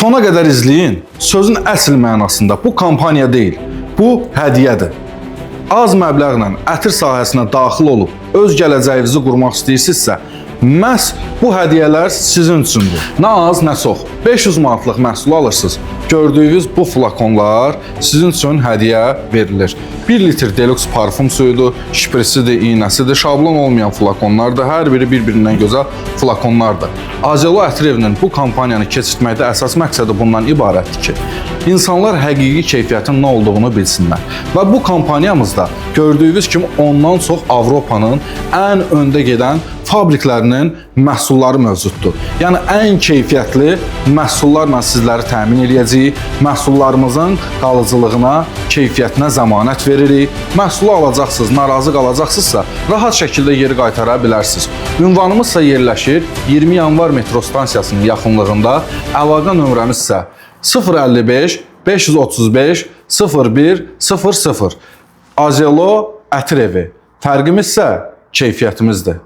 Sona qədər izləyin. Sözün əsl mənasında bu kampaniya deyil, bu hədiyyədir. Az məbləğlə ətir sahəsinə daxil olub öz gələcəyinizi qurmaq istəyirsinizsə, məhz bu hədiyyələr sizin üçündür. Nə az, nə çox. 500 manatlıq məhsul alırsınız. Gördüyünüz bu flakonlar sizin üçün hədiyyə verilir. 1 litr deluxe parfum suyudur, şpresidir, iynəsidir, şablon olmayan flakonlardır. Hər biri bir-birindən gözəl flakonlardır. Azelo Ətir Evinin bu kampaniyanı keçirtməkdə əsas məqsədi bundan ibarətdir ki, insanlar həqiqi keyfiyyətin nə olduğunu bilsinlər. Və bu kampaniyamızda gördüyünüz kimi ondan çox Avropanın ən öndə gedən fabriklərinin məhsulları mövcuddur. Yəni ən keyfiyyətli məhsullarla sizləri təmin edəcəyik. Məhsullarımızın qalıcılığına, keyfiyyətinə zəmanət veririk. Məhsulu alacaqsınız, narazı qalacaqsınızsa, rahat şəkildə geri qaytara bilərsiniz. Ünvanımız isə yerləşir 20 yanvar metro stansiyasının yaxınlığında. Əlaqə nömrəmiz isə 055 535 0100. Azelo Ətir Evi. Fərqimiz isə keyfiyyətimizdir.